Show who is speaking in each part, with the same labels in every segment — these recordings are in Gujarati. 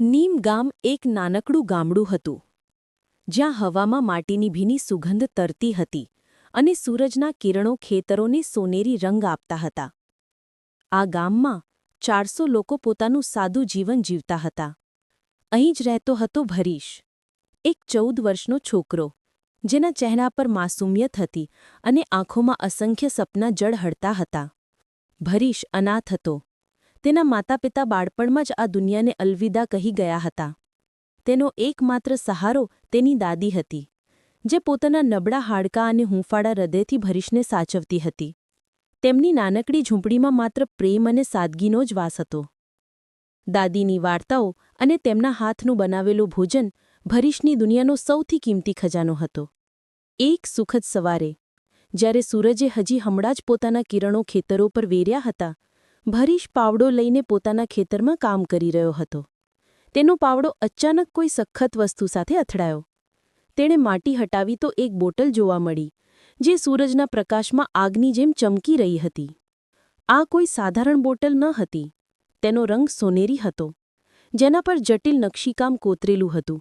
Speaker 1: નીમ ગામ એક નાનકડું ગામડું હતું જ્યાં હવામાં માટીની ભીની સુગંધ તરતી હતી અને સૂરજના કિરણો ખેતરોને સોનેરી રંગ આપતા હતા. આ ગામમાં 400 લોકો પોતાનું સાદું જીવન જીવતા હતા. અહીં જ રહેતો હતો ભરીશ, એક 14 વર્ષનો છોકરો જેના ચહેરા પર માસૂમિયત હતી અને આંખોમાં અસંખ્ય સપના ઝળહળતા હતા. ભરીશ અનાથ હતો. તેના માતાપિતા બાળપણમાં જ આ દુનિયાને અલવિદા કહી ગયા હતા. તેનો એકમાત્ર સહારો તેની દાદી હતી, જે પોતાના નબળા હાડકાં અને હૂંફાળા હૃદયથી ભરીશને સાચવતી હતી. તેમની નાનકડી ઝૂંપડીમાં માત્ર પ્રેમ અને સાદગીનો જ વાસ હતો. દાદીની વાર્તાઓ અને તેમના હાથનું બનાવેલું ભોજન ભરીશની દુનિયાનો સૌથી કિંમતી ખજાનો હતો. એક સુખદ સવારે, જ્યારે સૂરજે હજી હમણાં જ પોતાના કિરણો ખેતરો પર વેર્યા હતા, ભરીશ પાવડો લઈને પોતાના ખેતરમાં કામ કરી રહ્યો હતો. તેનો પાવડો અચાનક કોઈ સખત વસ્તુ સાથે અથડાયો. તેણે માટી હટાવી તો એક બોટલ જોવા મળી, જે સૂરજના પ્રકાશમાં આગની જેમ ચમકી રહી હતી. આ કોઈ સાધારણ બોટલ ન હતી. તેનો રંગ સોનેરી હતો, જેના પર જટિલ નકશીકામ કોતરેલું હતું,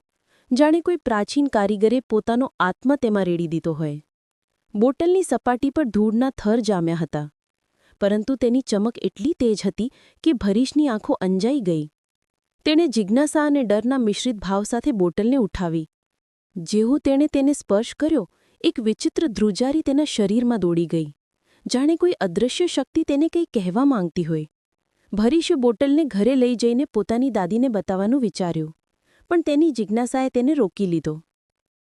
Speaker 1: જાણે કોઈ પ્રાચીન કારીગરે પોતાનો આત્મા તેમાં રેડી દીધો હોય. બોટલની સપાટી પર ધૂળના થર જામ્યા હતા, પરંતુ તેની ચમક એટલી તેજ હતી કે ભરીશની આંખો અંજાઈ ગઈ. તેણે જિજ્ઞાસા અને ડરના મિશ્રિત ભાવ સાથે બોટલને ઉઠાવી. જેવું તેણે તેને સ્પર્શ કર્યો, એક વિચિત્ર ધ્રુજારી તેના શરીરમાં દોડી ગઈ, જાણે કોઈ અદૃશ્ય શક્તિ તેને કંઈ કહેવા માંગતી હોય. ભરીશે બોટલને ઘરે લઈ જઈને પોતાની દાદીને બતાવવાનું વિચાર્યું, પણ તેની જિજ્ઞાસાએ તેને રોકી લીધો.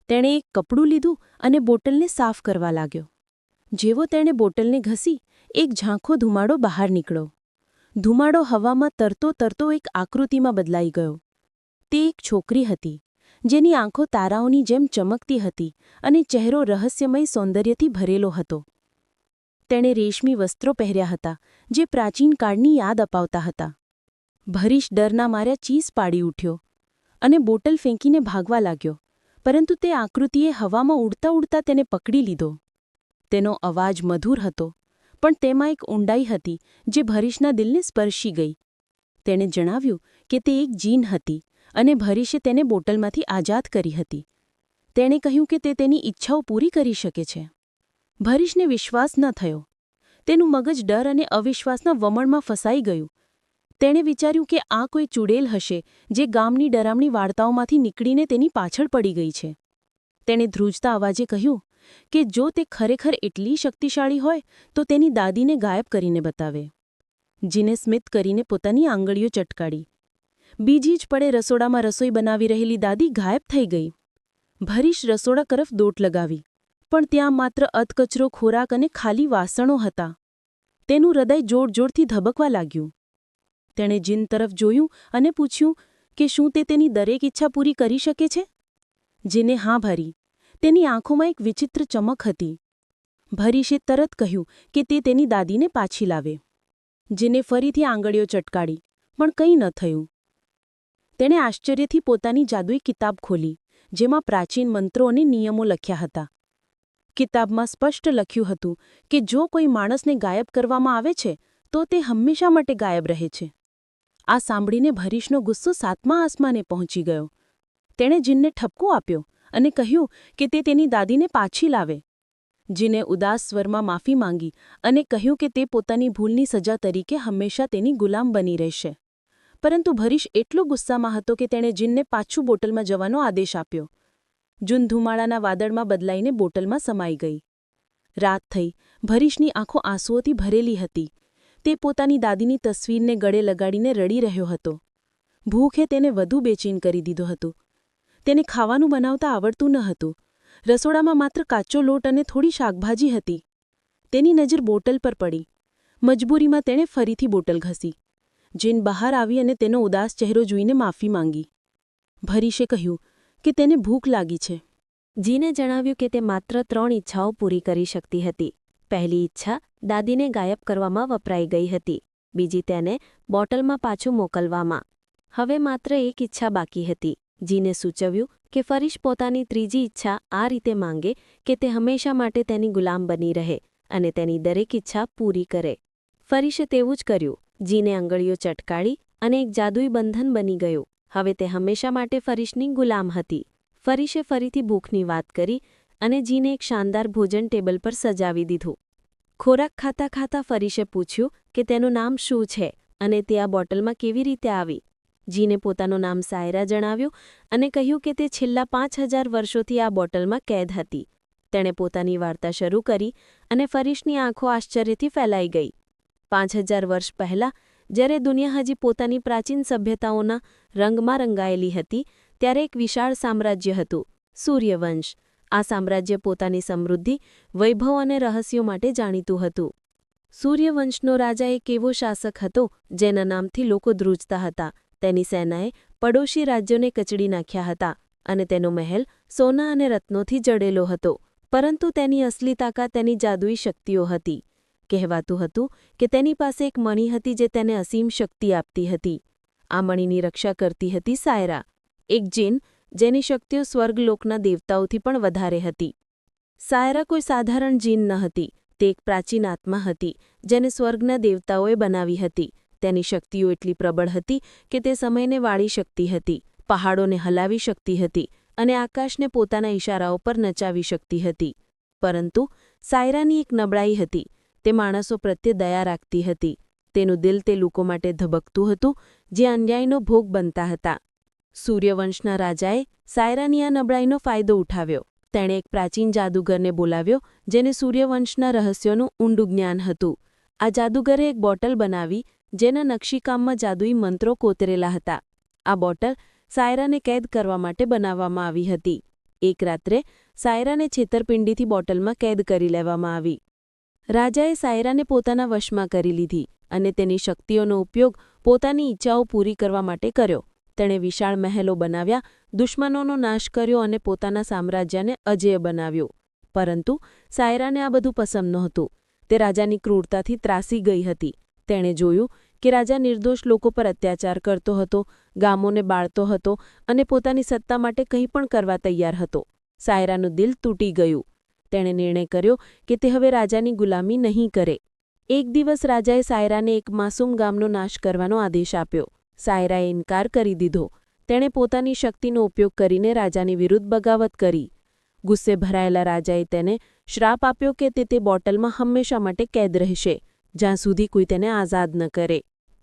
Speaker 1: તેણે એક કપડું લીધું અને બોટલને સાફ કરવા લાગ્યો. જેવો તેણે બોટલને ઘસી, એક ઝાંખો ધુમાડો બહાર નીકળ્યો. ધુમાડો હવામાં તરતો તરતો એક આકૃતિમાં બદલાઈ ગયો. તે એક છોકરી હતી, જેની આંખો તારાઓની જેમ ચમકતી હતી અને ચહેરો રહસ્યમય સૌંદર્યથી ભરેલો હતો. તેણે રેશમી વસ્ત્રો પહેર્યા હતા, જે પ્રાચીન કાળની યાદ અપાવતા હતા. ભરીશ ડરના માર્યા ચીસ પાડી ઉઠ્યો અને બોટલ ફેંકીને ભાગવા લાગ્યો, પરંતુ તે આકૃતિએ હવામાં ઉડતા ઉડતા તેને પકડી લીધો. તેનો અવાજ મધુર હતો, પણ તેમાં એક ઊંડાઈ હતી જે ભરીશના દિલને સ્પર્શી ગઈ. તેણે જણાવ્યું કે તે એક જીન હતી અને ભરીશે તેને બોટલમાંથી આઝાદ કરી હતી. તેણે કહ્યું કે તે તેની ઈચ્છાઓ પૂરી કરી શકે છે. ભરીશને વિશ્વાસ ન થયો. તેનું મગજ ડર અને અવિશ્વાસના વમળમાં ફસાઈ ગયું. તેણે વિચાર્યું કે આ કોઈ ચૂડેલ હશે જે ગામની ડરામણી વાર્તાઓમાંથી નીકળીને તેની પાછળ પડી ગઈ છે. તેણે ધ્રુજતા અવાજે કહ્યું કે જો તે ખરેખર એટલી શક્તિશાળી હોય તો તેની દાદીને ગાયબ કરીને બતાવે. જીને સ્મિત કરીને પોતાની આંગળીઓ ચટકારી. બીજી જ પળે રસોડામાં રસોઈ બનાવી રહેલી દાદી ગાયબ થઈ ગઈ. ભરીશ રસોડા તરફ દોટ લગાવી, પણ ત્યાં માત્ર અધકચરો ખોરાક અને ખાલી વાસણો હતા. તેનું હૃદય જોરજોરથી ધબકવા લાગ્યું. તેણે જીન તરફ જોયું અને પૂછ્યું કે શું તે તેની દરેક ઈચ્છા પૂરી કરી શકે છે. જીને હા ભરી. તેની આંખોમાં એક વિચિત્ર ચમક હતી. ભરીશે તરત કહ્યું કે તે તેની દાદીને પાછી લાવે. જીને ફરીથી આંગળીઓ ચટકાડી, પણ કંઈ ન થયું. તેણે આશ્ચર્યથી પોતાની જાદુઈ કિતાબ ખોલી, જેમાં પ્રાચીન મંત્રો અને નિયમો લખ્યા હતા. કિતાબમાં સ્પષ્ટ લખ્યું હતું કે જો કોઈ માણસને ગાયબ કરવામાં આવે છે તો તે હંમેશા માટે ગાયબ રહે છે. આ સાંભળીને ભરીશનો ગુસ્સો 7મા આસમાને પહોંચી ગયો. તેણે જીનને ઠપકો આપ્યો અને કહ્યું કે તે તેની દાદીને પાછી લાવે. જીને ઉદાસ સ્વરમાં માફી માંગી અને કહ્યું કે તે પોતાની ભૂલની સજા તરીકે હંમેશા તેની ગુલામ બની રહેશે. પરંતુ ભરીશ એટલો ગુસ્સામાં હતો કે તેણે જીનને પાછું બોટલમાં જવાનો આદેશ આપ્યો. જૂન ધુમાડાના વાદળમાં બદલાઈને બોટલમાં સમાઈ ગઈ. રાત થઈ. ભરીશની આંખો આંસુઓથી ભરેલી હતી. તે પોતાની દાદીની તસવીરને ગળે લગાડીને રડી રહ્યો હતો. ભૂખે તેને વધુ બેચેન કરી દીધો હતો. તેને ખાવાનું બનાવતા આવડતું ન હતું. રસોડામાં માત્ર કાચો લોટ અને થોડી શાકભાજી હતી. તેની નજર બોટલ પર પડી. મજબૂરીમાં તેણે ફરીથી બોટલ ઘસી. જીન બહાર આવી અને તેનો ઉદાસ ચહેરો જોઈને માફી માંગી. ભરીશે કહ્યું કે તેને ભૂખ લાગી છે.
Speaker 2: જીને જણાવ્યું કે તે માત્ર 3 ઈચ્છાઓ પૂરી કરી શકતી હતી. પહેલી ઈચ્છા દાદીને ગાયબ કરવામાં વપરાઈ ગઈ હતી. બીજી તેને બોટલમાં પાછું મોકલવામાં. હવે માત્ર એક ઈચ્છા બાકી હતી. જીને સૂચવ્યું કે ફરીશ પોતાની ત્રીજી ઈચ્છા આ રીતે માંગે કે તે હંમેશા માટે તેની ગુલામ બની રહે અને તેની દરેક ઈચ્છા પૂરી કરે. ફરીશે તેવું જ કર્યું. જીને આંગળીઓ ચટકારી અને એક જાદુઈ બંધન બની ગયું. હવે તે હંમેશા માટે ફરીશની ગુલામ હતી. ફરીશે ફરીથી ભૂખની વાત કરી અને જીને એક શાનદાર ભોજન ટેબલ પર સજાવી દીધું. ખોરાક ખાતા ખાતા ફરીશે પૂછ્યું કે તેનું નામ શું છે અને તે આ બોટલમાં કેવી રીતે આવી. જીને પોતાનું નામ સાયરા જણાવ્યું અને કહ્યું કે તે છેલ્લા 5000 વર્ષોથી આ બોટલમાં કેદ હતી. તેણે પોતાની વાર્તા શરૂ કરી અને ફરીશની આંખો આશ્ચર્યથી ફેલાઈ ગઈ. 5000 વર્ષ પહેલાં, જ્યારે દુનિયા હજી પોતાની પ્રાચીન સભ્યતાઓના રંગમાં રંગાયેલી હતી, ત્યારે એક વિશાળ સામ્રાજ્ય હતું, સૂર્યવંશ. આ સામ્રાજ્ય પોતાની સમૃદ્ધિ, વૈભવ અને રહસ્યો માટે જાણીતું હતું. સૂર્યવંશનો રાજા એક એવો શાસક હતો જેના નામથી લોકો ધ્રુજતા હતા. તેની સેનાએ પડોશી રાજ્યોને કચડી નાખ્યા હતા અને તેનો મહેલ સોના અને રત્નોથી જડેલો હતો. પરંતુ તેની અસલી તાકાત તેની જાદુઈ શક્તિઓ હતી. કહેવાતું હતું કે તેની પાસે એક મણી હતી જે તેને અસીમ શક્તિ આપતી હતી. આ મણીની રક્ષા કરતી હતી સાયરા, એક જીન જેની શક્તિઓ સ્વર્ગલોકના દેવતાઓથી પણ વધારે હતી. સાયરા કોઈ સાધારણ જીન ન હતી. તે એક પ્રાચીન આત્મા હતી જેને સ્વર્ગના દેવતાઓએ બનાવી હતી. તેની શક્તિઓ એટલી પ્રબળ હતી કે તે સમયને વાળી શકતી હતી, પહાડોને હલાવી શકતી હતી અને આકાશને પોતાના ઇશારાઓ પર નચાવી શકતી હતી. પરંતુ સાયરાની એક નબળાઈ હતી. તે માણસો પ્રત્યે દયા રાખતી હતી. તેનું દિલ તે લોકો માટે ધબકતું હતું જે અન્યાયનો ભોગ બનતા હતા. સૂર્યવંશના રાજાએ સાયરાની આ નબળાઈનો ફાયદો ઉઠાવ્યો. તેણે એક પ્રાચીન જાદુગરને બોલાવ્યો જેને સૂર્યવંશના રહસ્યોનું ઊંડું જ્ઞાન હતું. આ જાદુગરે એક બોટલ બનાવી જેના નકશીકામમાં જાદુઈ મંત્રો કોતરેલા હતા. આ બોટલ સાયરાને કેદ કરવા માટે બનાવવામાં આવી હતી. એક રાત્રે સાયરાને છેતરપિંડીથી બોટલમાં કેદ કરી લેવામાં આવી. રાજાએ સાયરાને પોતાના વશમાં કરી લીધી અને તેની શક્તિઓનો ઉપયોગ પોતાની ઈચ્છાઓ પૂરી કરવા માટે કર્યો. તેણે વિશાળ મહેલો બનાવ્યા, દુશ્મનોનો નાશ કર્યો અને પોતાના સામ્રાજ્યને અજેય બનાવ્યું. પરંતુ સાયરાને આ બધું પસંદ નહોતું. તે રાજાની ક્રૂરતાથી ત્રાસી ગઈ હતી. તેણે જોયું કે રાજા નિર્દોષ લોકો પર અત્યાચાર કરતો હતો, ગામોને બાળતો હતો અને પોતાની સત્તા માટે કંઈ પણ કરવા તૈયાર હતો. સાયરાનું દિલ તૂટી ગયું. તેણે નિર્ણય કર્યો કે તે હવે રાજાની ગુલામી નહીં કરે. એક દિવસ રાજાએ સાયરાને એક માસૂમ ગામનો નાશ કરવાનો આદેશ આપ્યો. સાયરાએ ઇનકાર કરી દીધો. તેણે પોતાની શક્તિનો ઉપયોગ કરીને રાજાની વિરુદ્ધ બગાવત કરી. ગુસ્સે ભરાયેલા રાજાએ તેને શ્રાપ આપ્યો કે તે બોટલમાં હંમેશા માટે કેદ રહેશે, જ્યાં સુધી કોઈ તેને આઝાદ ન કરે.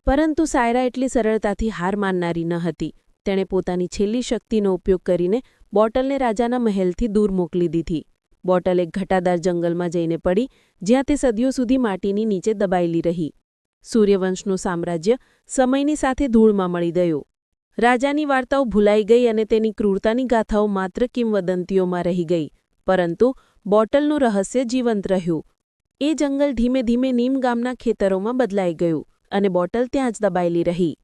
Speaker 2: પરંતુ સાયરા એટલી સરળતાથી હાર માનનારી ન હતી. તેણે પોતાની છેલ્લી શક્તિનો ઉપયોગ કરીને બોટલને રાજાના મહેલથી દૂર મોકલી દીધી. બોટલ એક ઘટાદાર જંગલમાં જઈને પડી, જ્યાં તે સદીઓ સુધી માટીની નીચે દબાયેલી રહી. સૂર્યવંશનું સામ્રાજ્ય સમયની સાથે ધૂળમાં મળી ગયું. રાજાની વાર્તાઓ ભૂલાઈ ગઈ અને તેની ક્રૂરતાની ગાથાઓ માત્ર કિંવદંતીઓમાં રહી ગઈ. પરંતુ બોટલનું રહસ્ય જીવંત રહ્યું. એ જંગલ ધીમે ધીમે નીમ ગામના ખેતરોમાં બદલાઈ ગયું અને બોટલ ત્યાં જ દબાયેલી રહી.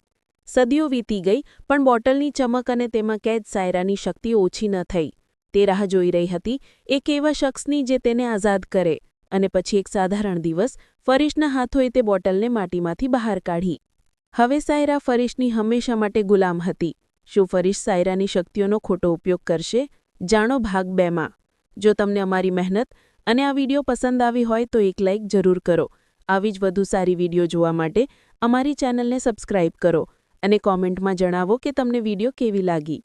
Speaker 2: સદીઓ વીતી ગઈ પણ બોટલની ચમક અને તેમાં કેદ સાયરાની શક્તિ ઓછી ન થઈ. તે રાહ જોઈ રહી હતી એક એવા શખ્સની જે તેને આઝાદ કરે. અને પછી એક સાધારણ દિવસ ફરીશના હાથોએ તે બોટલને માટીમાંથી બહાર કાઢી. હવે સાયરા ફરીશની હંમેશા માટે ગુલામ હતી. શું ફરીશ સાયરાની શક્તિઓનો ખોટો ઉપયોગ કરશે? જાણો ભાગ 2માં. જો તમને અમારી મહેનત અને આ વિડીયો પસંદ આવી હોય તો એક લાઇક જરૂર કરો. આવી જ વધુ સારી વિડીયો જોવા માટે અમારી ચેનલને સબસ્ક્રાઇબ કરો અને કોમેન્ટમાં જણાવો કે તમને વિડીયો કેવી લાગી.